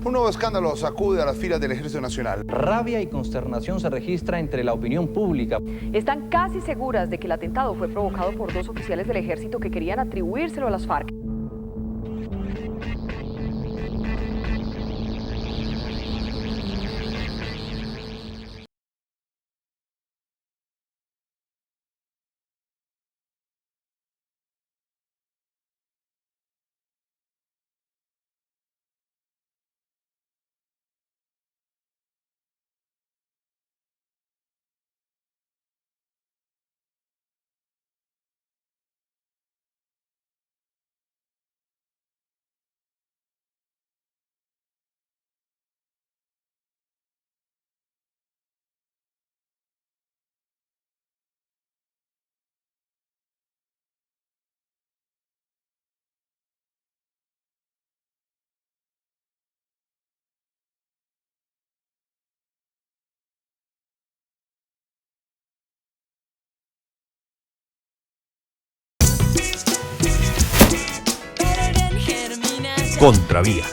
Un nuevo escándalo sacude a las filas del Ejército Nacional. Rabia y consternación se registra entre la opinión pública. Están casi seguras de que el atentado fue provocado por dos oficiales del ejército que querían atribuírselo a las FARC. Contravía.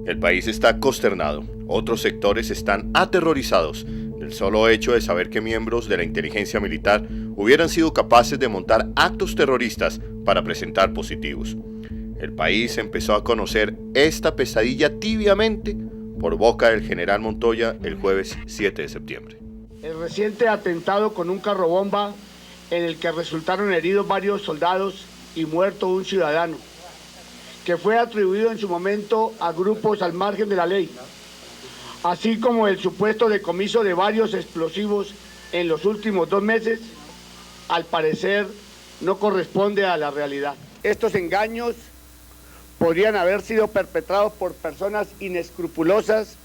El país está consternado, otros sectores están aterrorizados del solo hecho de saber que miembros de la inteligencia militar hubieran sido capaces de montar actos terroristas para presentar positivos. El país empezó a conocer esta pesadilla tibiamente por boca del general Montoya el jueves 7 de septiembre. El reciente atentado con un carrobomba en el que resultaron heridos varios soldados y muerto un ciudadano, que fue atribuido en su momento a grupos al margen de la ley, así como el supuesto decomiso de varios explosivos en los últimos 2 meses, al parecer no corresponde a la realidad. Estos engaños podrían haber sido perpetrados por personas inescrupulosas,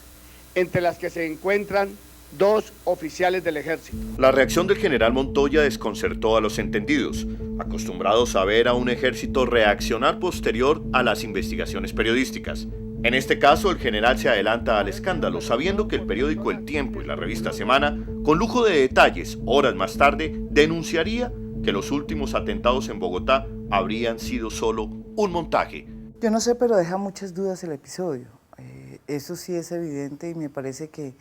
entre las que se encuentran 2 oficiales del ejército. La reacción del general Montoya desconcertó a los entendidos, acostumbrados a ver a un ejército reaccionar posterior a las investigaciones periodísticas. En este caso, el general se adelanta al escándalo, sabiendo que el periódico El Tiempo y la revista Semana, con lujo de detalles, horas más tarde, denunciaría que los últimos atentados en Bogotá habrían sido solo un montaje. Yo no sé, pero deja muchas dudas el episodio. Eso sí es evidente y me parece que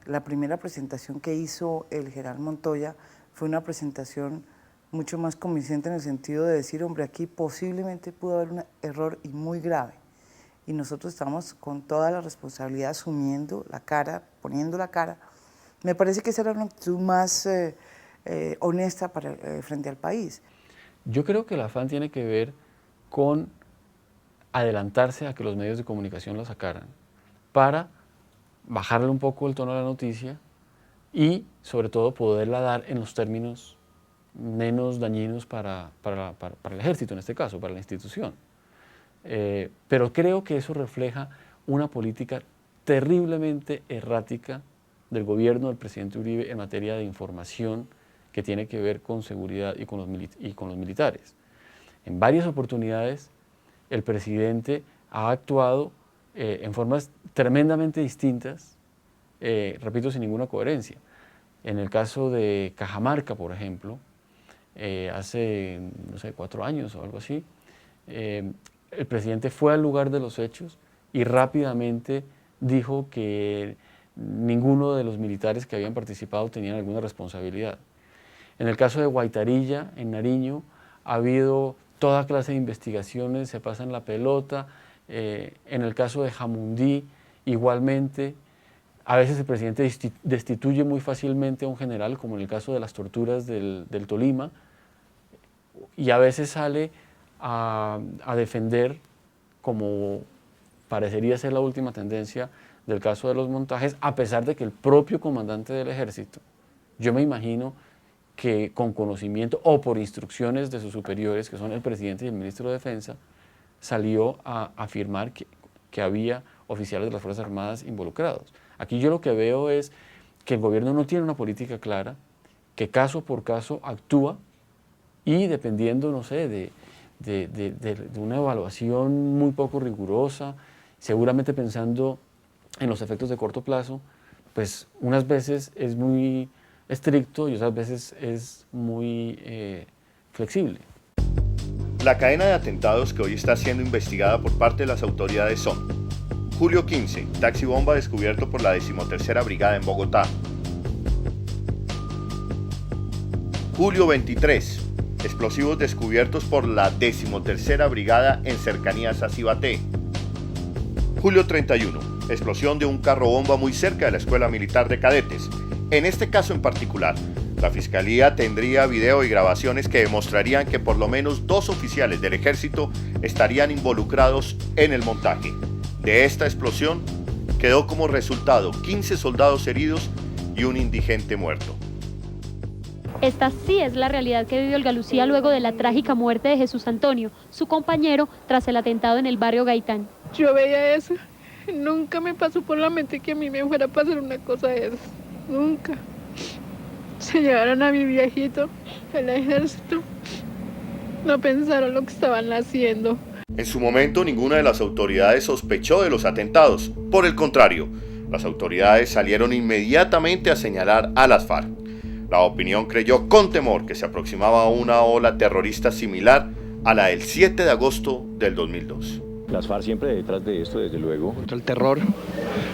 la primera presentación que hizo el general Montoya fue una presentación mucho más convincente en el sentido de decir, hombre, aquí posiblemente pudo haber un error y muy grave. Y nosotros estamos con toda la responsabilidad asumiendo la cara, poniendo la cara. Me parece que esa era una actitud más honesta frente al país. Yo creo que el afán tiene que ver con adelantarse a que los medios de comunicación lo sacaran para bajarle un poco el tono a la noticia y, sobre todo, poderla dar en los términos menos dañinos para el ejército, en este caso, para la institución. Pero creo que eso refleja una política terriblemente errática del gobierno del presidente Uribe en materia de información que tiene que ver con seguridad y con los militares. En varias oportunidades, el presidente ha actuado en formas tremendamente distintas, repito, sin ninguna coherencia. En el caso de Cajamarca, por ejemplo, hace, no sé, 4 años o algo así, el presidente fue al lugar de los hechos y rápidamente dijo que ninguno de los militares que habían participado tenían alguna responsabilidad. En el caso de Guaitarilla, en Nariño, ha habido toda clase de investigaciones, se pasan la pelota. En el caso de Jamundí, igualmente, a veces el presidente destituye muy fácilmente a un general, como en el caso de las torturas del Tolima, y a veces sale a defender, como parecería ser la última tendencia del caso de los montajes, a pesar de que el propio comandante del ejército, yo me imagino que con conocimiento o por instrucciones de sus superiores, que son el presidente y el ministro de Defensa, salió a afirmar que había oficiales de las Fuerzas Armadas involucrados. Aquí yo lo que veo es que el gobierno no tiene una política clara, que caso por caso actúa y dependiendo, no sé, de una evaluación muy poco rigurosa, seguramente pensando en los efectos de corto plazo, pues unas veces es muy estricto y otras veces es muy flexible. La cadena de atentados que hoy está siendo investigada por parte de las autoridades son: julio 15, taxi bomba descubierto por la 13ª Brigada en Bogotá. Julio 23, explosivos descubiertos por la 13ª Brigada en cercanías a Cibaté. Julio 31, explosión de un carro bomba muy cerca de la Escuela Militar de Cadetes. En este caso en particular, la Fiscalía tendría video y grabaciones que demostrarían que por lo menos 2 oficiales del Ejército estarían involucrados en el montaje. De esta explosión quedó como resultado 15 soldados heridos y un indigente muerto. Esta sí es la realidad que vivió Olga Lucía luego de la trágica muerte de Jesús Antonio, su compañero, tras el atentado en el barrio Gaitán. Yo veía eso, nunca me pasó por la mente que a mí me fuera a pasar una cosa de esas, nunca. Se llevaron a mi viejito al ejército, no pensaron lo que estaban haciendo. En su momento, ninguna de las autoridades sospechó de los atentados. Por el contrario, las autoridades salieron inmediatamente a señalar a las FARC. La opinión creyó con temor que se aproximaba una ola terrorista similar a la del 7 de agosto del 2002. Las FARC siempre detrás de esto, desde luego. Contra el terror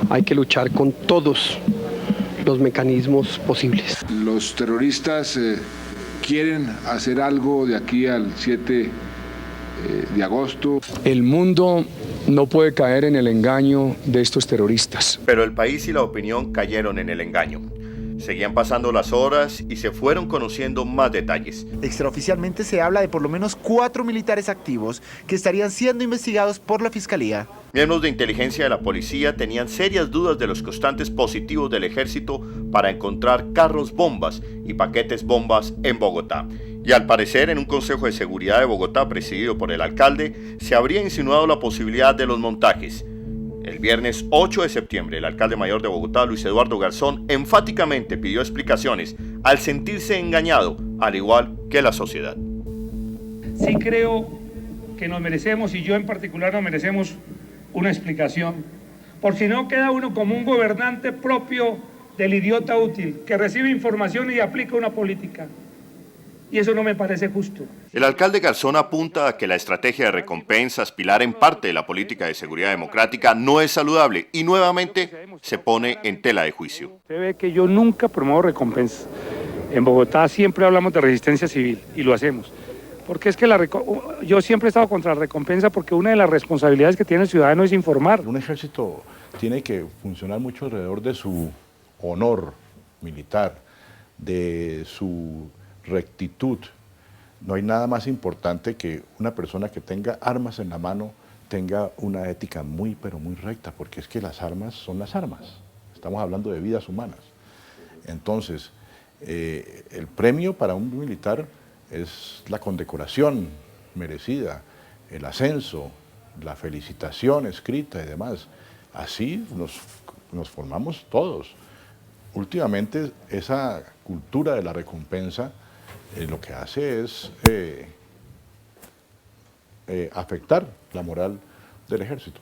hay que luchar con todos los mecanismos posibles. Los terroristas quieren hacer algo de aquí al 7 de agosto. El mundo no puede caer en el engaño de estos terroristas. Pero el país y la opinión cayeron en el engaño. Seguían pasando las horas y se fueron conociendo más detalles. Extraoficialmente se habla de por lo menos 4 militares activos que estarían siendo investigados por la Fiscalía. Miembros de inteligencia de la policía tenían serias dudas de los constantes positivos del ejército para encontrar carros bombas y paquetes bombas en Bogotá. Y al parecer, en un consejo de seguridad de Bogotá presidido por el alcalde, se habría insinuado la posibilidad de los montajes. El viernes 8 de septiembre, el alcalde mayor de Bogotá, Luis Eduardo Garzón, enfáticamente pidió explicaciones al sentirse engañado, al igual que la sociedad. Sí creo que nos merecemos, y yo en particular nos merecemos, una explicación. Por si no queda uno como un gobernante propio del idiota útil, que recibe información y aplica una política. Y eso no me parece justo. El alcalde Garzón apunta a que la estrategia de recompensas, pilar en parte de la política de seguridad democrática, no es saludable y nuevamente se pone en tela de juicio. Se ve que yo nunca promuevo recompensas. En Bogotá siempre hablamos de resistencia civil y lo hacemos. Porque es que yo siempre he estado contra la recompensa porque una de las responsabilidades que tiene el ciudadano es informar. Un ejército tiene que funcionar mucho alrededor de su honor militar, de su rectitud. No hay nada más importante que una persona que tenga armas en la mano tenga una ética muy, pero muy recta, porque es que las armas son las armas. Estamos hablando de vidas humanas. Entonces, el premio para un militar es la condecoración merecida, el ascenso, la felicitación escrita y demás. Así nos formamos todos. Últimamente, esa cultura de la recompensa lo que hace es afectar la moral del ejército.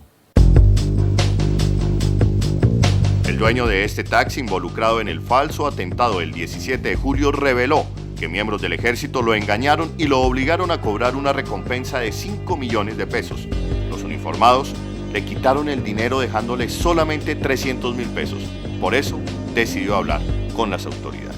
El dueño de este taxi involucrado en el falso atentado del 17 de julio reveló que miembros del ejército lo engañaron y lo obligaron a cobrar una recompensa de 5 millones de pesos. Los uniformados le quitaron el dinero dejándole solamente 300.000 pesos. Por eso decidió hablar con las autoridades.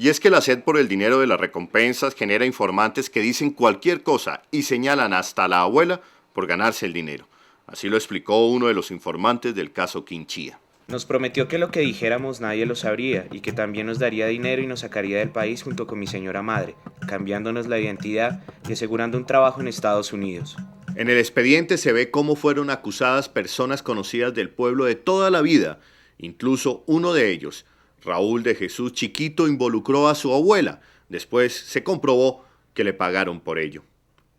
Y es que la sed por el dinero de las recompensas genera informantes que dicen cualquier cosa y señalan hasta a la abuela por ganarse el dinero. Así lo explicó uno de los informantes del caso Quinchía. Nos prometió que lo que dijéramos nadie lo sabría y que también nos daría dinero y nos sacaría del país junto con mi señora madre, cambiándonos la identidad y asegurando un trabajo en Estados Unidos. En el expediente se ve cómo fueron acusadas personas conocidas del pueblo de toda la vida, incluso uno de ellos, Raúl de Jesús Chiquito involucró a su abuela. Después se comprobó que le pagaron por ello.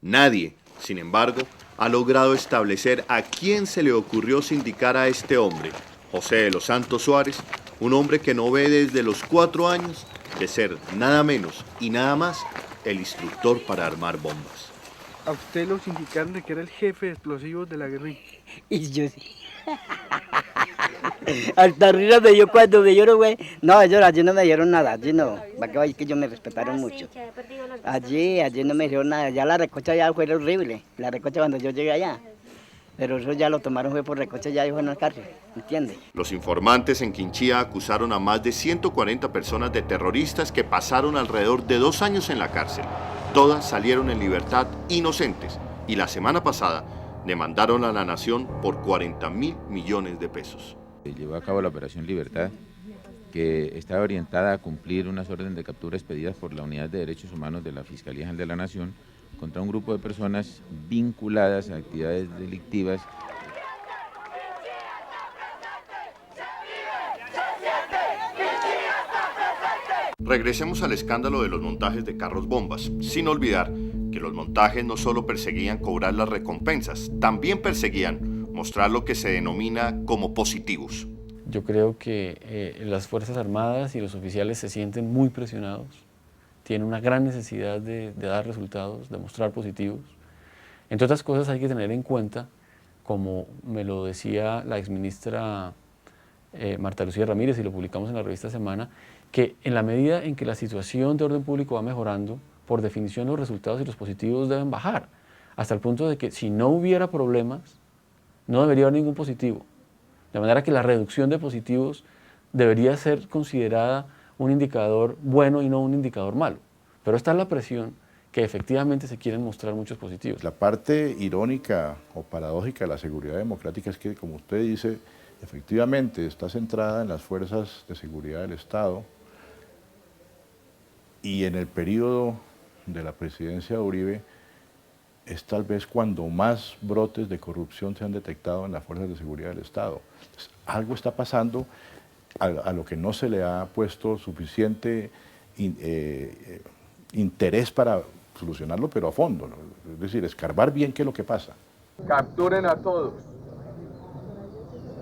Nadie, sin embargo, ha logrado establecer a quién se le ocurrió sindicar a este hombre, José de los Santos Suárez, un hombre que no ve desde los 4 años de ser nada menos y nada más el instructor para armar bombas. A usted lo sindicaron de que era el jefe de explosivos de la guerrilla. Y yo sí. Hasta risa me dio cuando me dieron, güey. No, allí no me dieron nada, allí no. ¿Para qué vaya que ellos me respetaron mucho? Allí no me dieron nada. Ya la recocha ya fue horrible. La recocha cuando yo llegué allá. Pero eso ya lo tomaron fue por recocha, ya dijo en la cárcel, ¿entiende? Los informantes en Quinchía acusaron a más de 140 personas de terroristas que pasaron alrededor de 2 años en la cárcel. Todas salieron en libertad inocentes y la semana pasada demandaron a la nación por 40.000 millones de pesos. Llevó a cabo la Operación Libertad, que estaba orientada a cumplir unas órdenes de captura expedidas por la Unidad de Derechos Humanos de la Fiscalía General de la Nación contra un grupo de personas vinculadas a actividades delictivas. Regresemos al escándalo de los montajes de carros bombas, sin olvidar que los montajes no solo perseguían cobrar las recompensas, también perseguían mostrar lo que se denomina como positivos. Yo creo que las Fuerzas Armadas y los oficiales se sienten muy presionados, tienen una gran necesidad de dar resultados, de mostrar positivos. Entre otras cosas hay que tener en cuenta, como me lo decía la exministra Marta Lucía Ramírez, y lo publicamos en la revista Semana, que en la medida en que la situación de orden público va mejorando, por definición los resultados y los positivos deben bajar, hasta el punto de que si no hubiera problemas, no debería haber ningún positivo. De manera que la reducción de positivos debería ser considerada un indicador bueno y no un indicador malo. Pero está la presión que efectivamente se quieren mostrar muchos positivos. La parte irónica o paradójica de la seguridad democrática es que, como usted dice, efectivamente está centrada en las fuerzas de seguridad del Estado, y en el periodo de la presidencia de Uribe es tal vez cuando más brotes de corrupción se han detectado en las fuerzas de seguridad del Estado. Entonces, algo está pasando a lo que no se le ha puesto suficiente interés para solucionarlo, pero a fondo, ¿no? Es decir, escarbar bien qué es lo que pasa. Capturen a todos.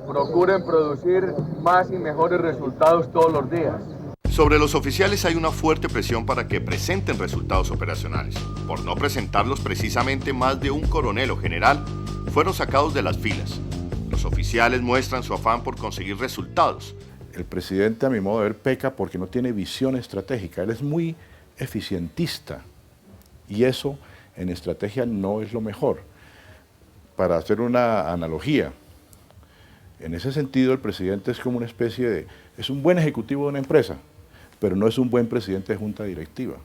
Procuren producir más y mejores resultados todos los días. Sobre los oficiales hay una fuerte presión para que presenten resultados operacionales. Por no presentarlos precisamente, más de un coronel o general fueron sacados de las filas. Los oficiales muestran su afán por conseguir resultados. El presidente, a mi modo de ver, peca porque no tiene visión estratégica. Él es muy eficientista y eso en estrategia no es lo mejor. Para hacer una analogía, en ese sentido el presidente es como una especie de... es un buen ejecutivo de una empresa, pero no es un buen presidente de junta directiva.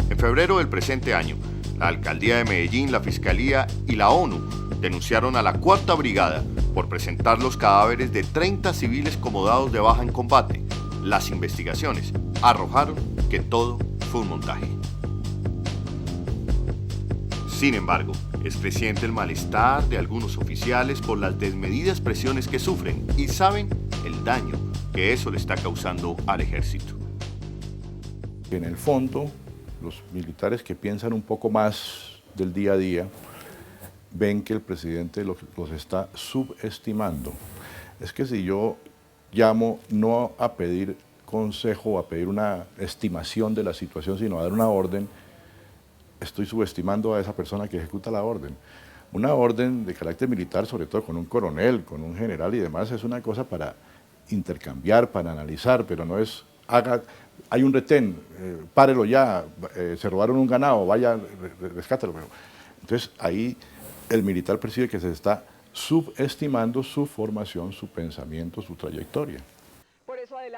En febrero del presente año, la Alcaldía de Medellín, la Fiscalía y la ONU denunciaron a la 4ª Brigada por presentar los cadáveres de 30 civiles comodados de baja en combate. Las investigaciones arrojaron que todo fue un montaje. Sin embargo, es creciente el malestar de algunos oficiales por las desmedidas presiones que sufren y saben el daño que eso le está causando al ejército. En el fondo, los militares que piensan un poco más del día a día ven que el presidente los está subestimando. Es que si yo llamo no a pedir consejo, a pedir una estimación de la situación, sino a dar una orden, estoy subestimando a esa persona que ejecuta la orden. Una orden de carácter militar, sobre todo con un coronel, con un general y demás, es una cosa para intercambiar, para analizar, pero no es, hay un retén, párelo ya, se robaron un ganado, vaya, rescátelo. Entonces ahí el militar percibe que se está subestimando su formación, su pensamiento, su trayectoria.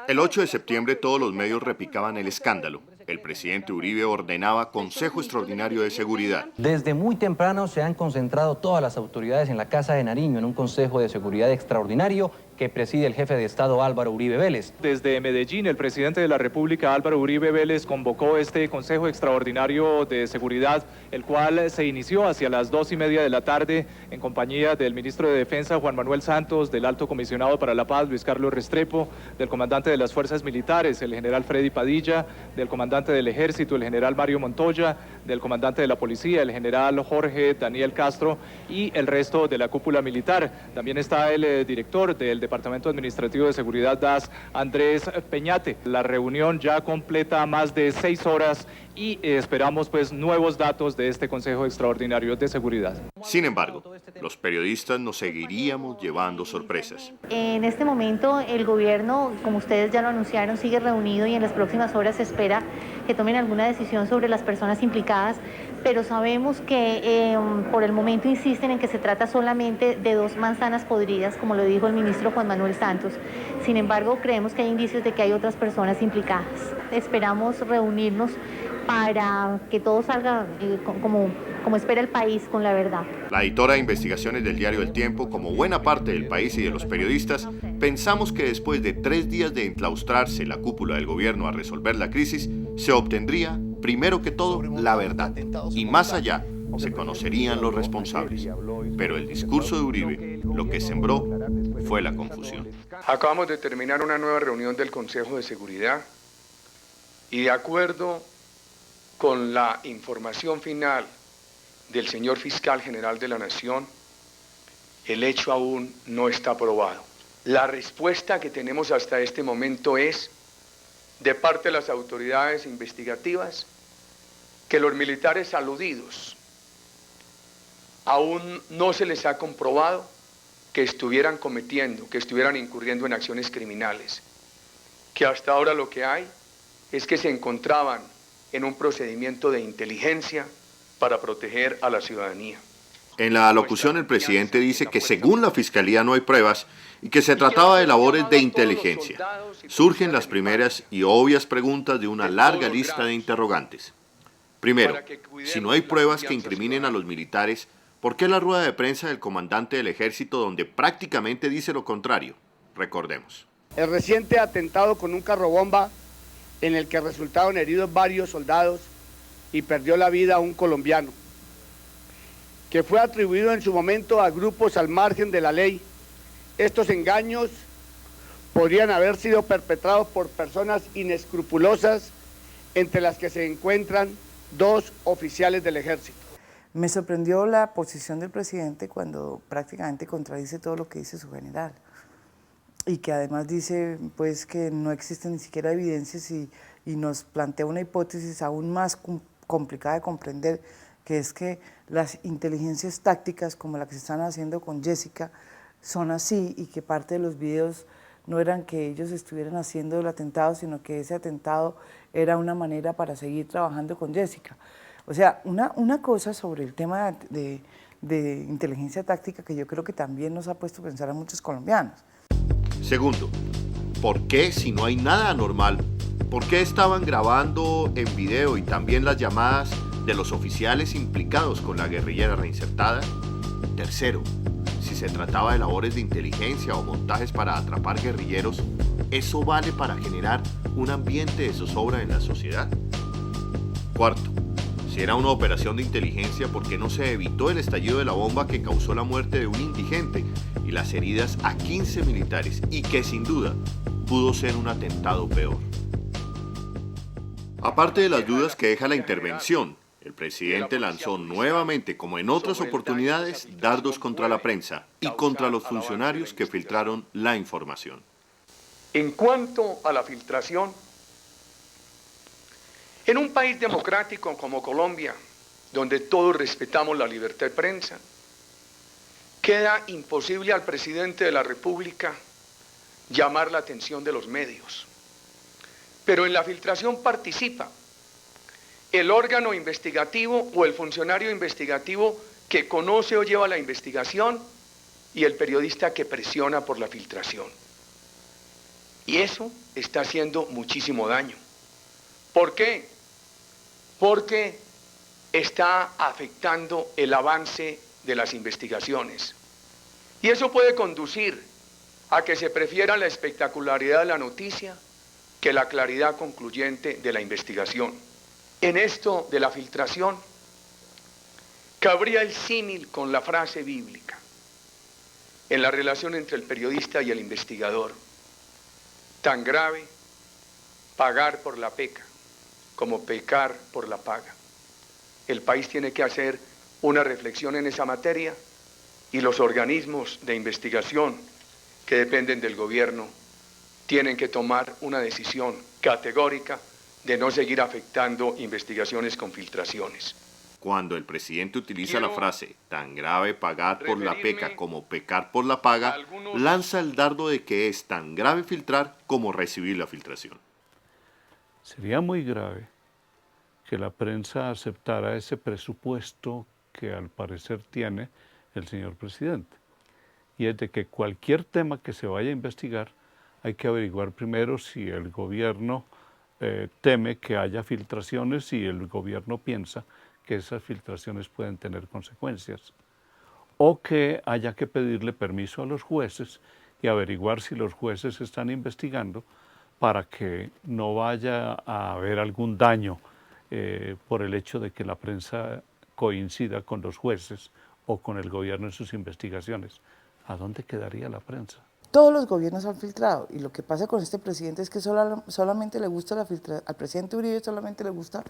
El 8 de septiembre todos los medios repicaban el escándalo. El presidente Uribe ordenaba Consejo Extraordinario de Seguridad. Desde muy temprano se han concentrado todas las autoridades en la Casa de Nariño en un Consejo de Seguridad Extraordinario que preside el jefe de Estado Álvaro Uribe Vélez. Desde Medellín, el presidente de la República, Álvaro Uribe Vélez, convocó este Consejo Extraordinario de Seguridad, el cual se inició hacia las 2:30 de la tarde en compañía del ministro de Defensa, Juan Manuel Santos, del Alto Comisionado para la Paz, Luis Carlos Restrepo, del comandante de las Fuerzas Militares, el general Freddy Padilla, del comandante del Ejército, el general Mario Montoya, del comandante de la Policía, el general Jorge Daniel Castro y el resto de la cúpula militar. También está el director del Departamento Administrativo de Seguridad DAS, Andrés Peñate. La reunión ya completa más de 6 horas y esperamos pues nuevos datos de este Consejo Extraordinario de Seguridad. Sin embargo, los periodistas nos seguiríamos llevando sorpresas. En este momento el gobierno, como ustedes ya lo anunciaron, sigue reunido y en las próximas horas se espera que tomen alguna decisión sobre las personas implicadas, pero sabemos que por el momento insisten en que se trata solamente de 2 manzanas podridas, como lo dijo el ministro Juan Manuel Santos. Sin embargo, creemos que hay indicios de que hay otras personas implicadas. Esperamos reunirnos para que todo salga como espera el país, con la verdad. La editora de investigaciones del diario El Tiempo, como buena parte del país y de los periodistas, pensamos que después de 3 días de enclaustrarse la cúpula del gobierno a resolver la crisis, se obtendría, primero que todo, la verdad. Y más allá, se conocerían los responsables. Pero el discurso de Uribe, lo que sembró, fue la confusión. Acabamos de terminar una nueva reunión del Consejo de Seguridad y de acuerdo con la información final del señor Fiscal General de la Nación, el hecho aún no está probado. La respuesta que tenemos hasta este momento es, de parte de las autoridades investigativas, que los militares aludidos aún no se les ha comprobado que estuvieran incurriendo en acciones criminales, que hasta ahora lo que hay es que se encontraban en un procedimiento de inteligencia para proteger a la ciudadanía. En la alocución el presidente dice que según la Fiscalía no hay pruebas y que se trataba de labores de inteligencia. Surgen las primeras y obvias preguntas de una larga lista de interrogantes. Primero, si no hay pruebas que incriminen a los militares, ¿por qué la rueda de prensa del comandante del Ejército donde prácticamente dice lo contrario? Recordemos. El reciente atentado con un carrobomba en el que resultaron heridos varios soldados y perdió la vida un colombiano, que fue atribuido en su momento a grupos al margen de la ley. Estos engaños podrían haber sido perpetrados por personas inescrupulosas, entre las que se encuentran 2 oficiales del Ejército. Me sorprendió la posición del presidente cuando prácticamente contradice todo lo que dice su general. Y que además dice pues que no existen ni siquiera evidencias y nos plantea una hipótesis aún más complicada de comprender, que es que las inteligencias tácticas como la que se están haciendo con Jessica son así y que parte de los videos no eran que ellos estuvieran haciendo el atentado, sino que ese atentado era una manera para seguir trabajando con Jessica. O sea, una cosa sobre el tema de inteligencia táctica que yo creo que también nos ha puesto a pensar a muchos colombianos. Segundo, ¿por qué si no hay nada anormal? ¿Por qué estaban grabando en video y también las llamadas de los oficiales implicados con la guerrillera reinsertada? Tercero, si se trataba de labores de inteligencia o montajes para atrapar guerrilleros, ¿eso vale para generar un ambiente de zozobra en la sociedad? Cuarto, si era una operación de inteligencia, ¿por qué no se evitó el estallido de la bomba que causó la muerte de un indigente y las heridas a 15 militares y que sin duda pudo ser un atentado peor? Aparte de las dudas que deja la intervención, el presidente lanzó nuevamente, como en otras oportunidades, dardos contra la prensa y contra los funcionarios que filtraron la información. En cuanto a la filtración, en un país democrático como Colombia, donde todos respetamos la libertad de prensa, queda imposible al presidente de la República llamar la atención de los medios. Pero en la filtración participa el órgano investigativo o el funcionario investigativo que conoce o lleva la investigación y el periodista que presiona por la filtración. Y eso está haciendo muchísimo daño. ¿Por qué? Porque está afectando el avance de las investigaciones. Y eso puede conducir a que se prefiera la espectacularidad de la noticia que la claridad concluyente de la investigación. En esto de la filtración, cabría el símil con la frase bíblica, en la relación entre el periodista y el investigador. Tan grave pagar por la peca como pecar por la paga. El país tiene que hacer una reflexión en esa materia y los organismos de investigación que dependen del gobierno tienen que tomar una decisión categórica de no seguir afectando investigaciones con filtraciones. Cuando el presidente utiliza la frase tan grave pagar por la peca como pecar por la paga, lanza el dardo de que es tan grave filtrar como recibir la filtración. Sería muy grave que la prensa aceptara ese presupuesto que al parecer tiene el señor presidente. Y es de que cualquier tema que se vaya a investigar hay que averiguar primero si el gobierno teme que haya filtraciones y el gobierno piensa que esas filtraciones pueden tener consecuencias, o que haya que pedirle permiso a los jueces y averiguar si los jueces están investigando para que no vaya a haber algún daño por el hecho de que la prensa coincida con los jueces o con el gobierno en sus investigaciones. ¿A dónde quedaría la prensa? Todos los gobiernos han filtrado y lo que pasa con este presidente es que solamente le gusta al presidente Uribe solamente le gusta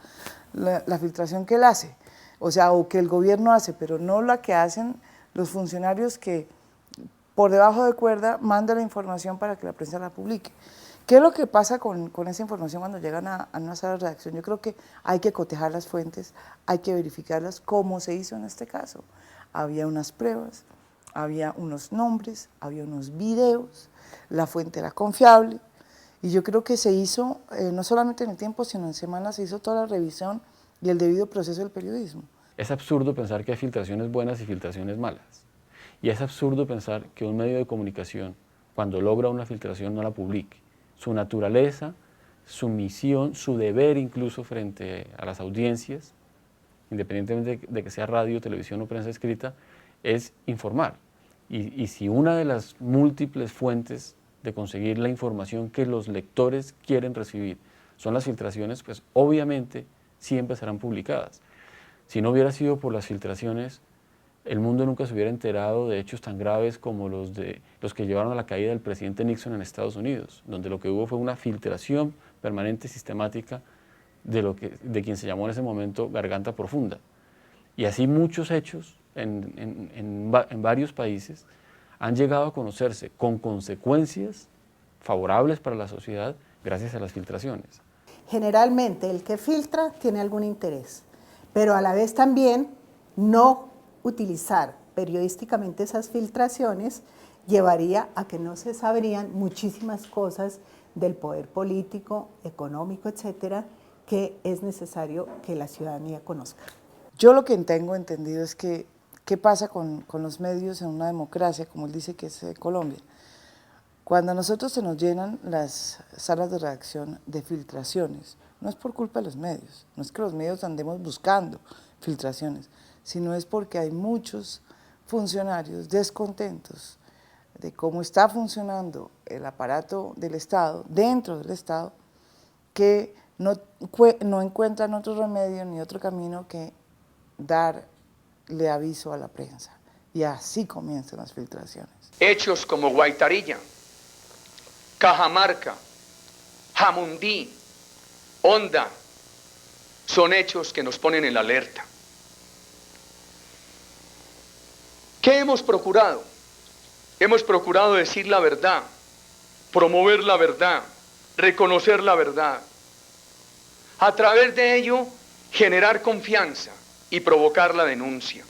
la filtración que él hace, o sea, o que el gobierno hace, pero no la que hacen los funcionarios que por debajo de cuerda mandan la información para que la prensa la publique. ¿Qué es lo que pasa con esa información cuando llegan a una sala de redacción? Yo creo que hay que cotejar las fuentes, hay que verificarlas como se hizo en este caso. Había unas pruebas, había unos nombres, había unos videos, la fuente era confiable y yo creo que se hizo, no solamente en el tiempo, sino en semanas, se hizo toda la revisión y el debido proceso del periodismo. Es absurdo pensar que hay filtraciones buenas y filtraciones malas. Y es absurdo pensar que un medio de comunicación, cuando logra una filtración, no la publique. Su naturaleza, su misión, su deber incluso frente a las audiencias, independientemente de que sea radio, televisión o prensa escrita, es informar. Y si una de las múltiples fuentes de conseguir la información que los lectores quieren recibir son las filtraciones, pues obviamente siempre serán publicadas. Si no hubiera sido por las filtraciones, el mundo nunca se hubiera enterado de hechos tan graves como los que llevaron a la caída del presidente Nixon en Estados Unidos, donde lo que hubo fue una filtración permanente, sistemática, de quien se llamó en ese momento Garganta Profunda. Y así muchos hechos en varios países han llegado a conocerse con consecuencias favorables para la sociedad gracias a las filtraciones. Generalmente el que filtra tiene algún interés, pero a la vez también no utilizar periodísticamente esas filtraciones llevaría a que no se sabrían muchísimas cosas del poder político, económico, etcétera, que es necesario que la ciudadanía conozca. Yo lo que tengo entendido es que ¿qué pasa con los medios en una democracia, como él dice que es Colombia? Cuando a nosotros se nos llenan las salas de redacción de filtraciones, no es por culpa de los medios, no es que los medios andemos buscando filtraciones, sino es porque hay muchos funcionarios descontentos de cómo está funcionando el aparato del Estado, dentro del Estado, que no encuentran otro remedio ni otro camino que darle aviso a la prensa. Y así comienzan las filtraciones. Hechos como Guaitarilla, Cajamarca, Jamundí, Honda, son hechos que nos ponen en la alerta. ¿Qué hemos procurado? Hemos procurado decir la verdad, promover la verdad, reconocer la verdad. A través de ello, generar confianza y provocar la denuncia.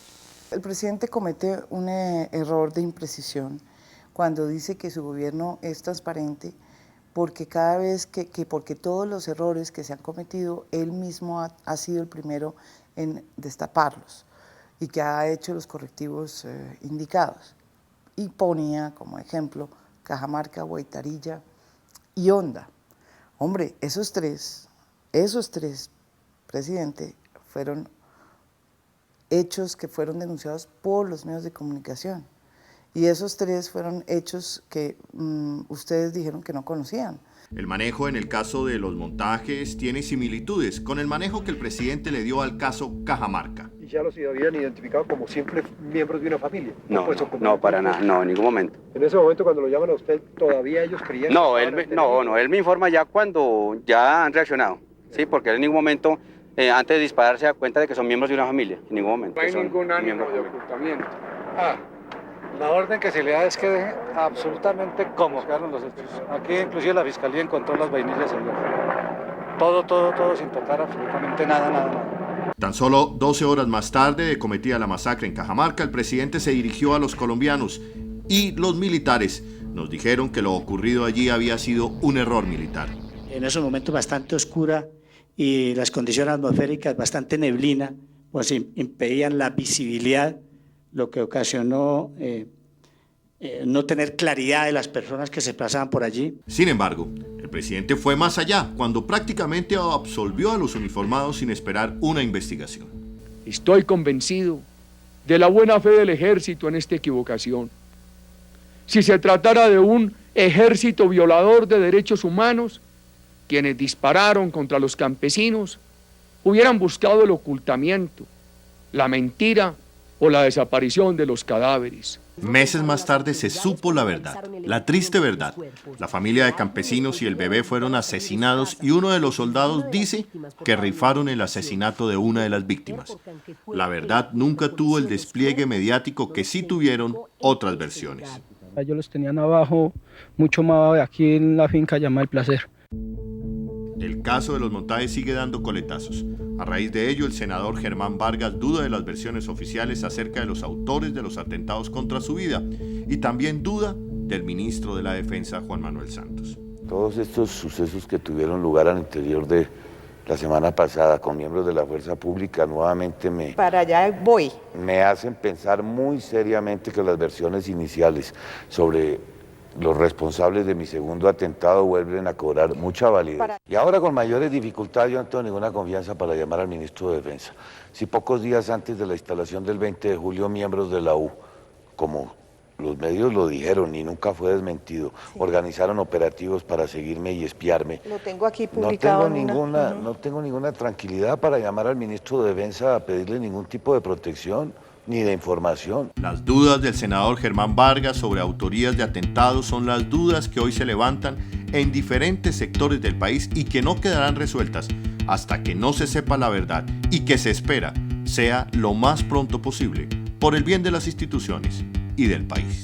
El presidente comete un error de imprecisión cuando dice que su gobierno es transparente, porque cada vez porque todos los errores que se han cometido, él mismo ha sido el primero en destaparlos y que ha hecho los correctivos indicados. Y ponía como ejemplo Cajamarca, Guaitarilla y Honda. Hombre, esos tres, presidente, fueron hechos que fueron denunciados por los medios de comunicación. Y esos 3 fueron hechos que ustedes dijeron que no conocían. El manejo en el caso de los montajes tiene similitudes con el manejo que el presidente le dio al caso Cajamarca. ¿Y ya los habían identificado como siempre miembros de una familia? No, para nada, no, en ningún momento. En ese momento cuando lo llaman a usted, ¿todavía ellos creían? No, él me informa ya cuando ya han reaccionado, sí, porque él en ningún momento, antes de disparar, se da cuenta de que son miembros de una familia, en ningún momento. No hay ningún ánimo de ocultamiento. La orden que se le da es que deje absolutamente cómo quedaron los hechos. Aquí inclusive la Fiscalía encontró las vainillas en todo, sin tocar absolutamente nada. Tan solo 12 horas más tarde de cometida la masacre en Cajamarca, el presidente se dirigió a los colombianos y los militares nos dijeron que lo ocurrido allí había sido un error militar. En esos momentos bastante oscura y las condiciones atmosféricas bastante neblina, pues impedían la visibilidad, lo que ocasionó no tener claridad de las personas que se pasaban por allí. Sin embargo, el presidente fue más allá cuando prácticamente absolvió a los uniformados sin esperar una investigación. Estoy convencido de la buena fe del ejército en esta equivocación. Si se tratara de un ejército violador de derechos humanos, quienes dispararon contra los campesinos hubieran buscado el ocultamiento, la mentira o la desaparición de los cadáveres. Meses más tarde se supo la verdad, la triste verdad. La familia de campesinos y el bebé fueron asesinados y uno de los soldados dice que rifaron el asesinato de una de las víctimas. La verdad nunca tuvo el despliegue mediático que sí tuvieron otras versiones. Ellos los tenían abajo, mucho más aquí en la finca llamada El Placer. El caso de los montajes sigue dando coletazos. A raíz de ello, el senador Germán Vargas duda de las versiones oficiales acerca de los autores de los atentados contra su vida y también duda del ministro de la Defensa, Juan Manuel Santos. Todos estos sucesos que tuvieron lugar al interior de la semana pasada con miembros de la fuerza pública nuevamente me hacen pensar muy seriamente que las versiones iniciales sobre los responsables de mi segundo atentado vuelven a cobrar mucha validez. Y ahora con mayores dificultades yo no tengo ninguna confianza para llamar al ministro de Defensa. Si pocos días antes de la instalación del 20 de julio miembros de la U, como los medios lo dijeron y nunca fue desmentido, organizaron operativos para seguirme y espiarme. Lo tengo aquí publicado. No tengo ninguna tranquilidad para llamar al ministro de Defensa a pedirle ningún tipo de protección ni de información. Las dudas del senador Germán Vargas sobre autorías de atentados son las dudas que hoy se levantan en diferentes sectores del país y que no quedarán resueltas hasta que no se sepa la verdad y que se espera sea lo más pronto posible por el bien de las instituciones y del país.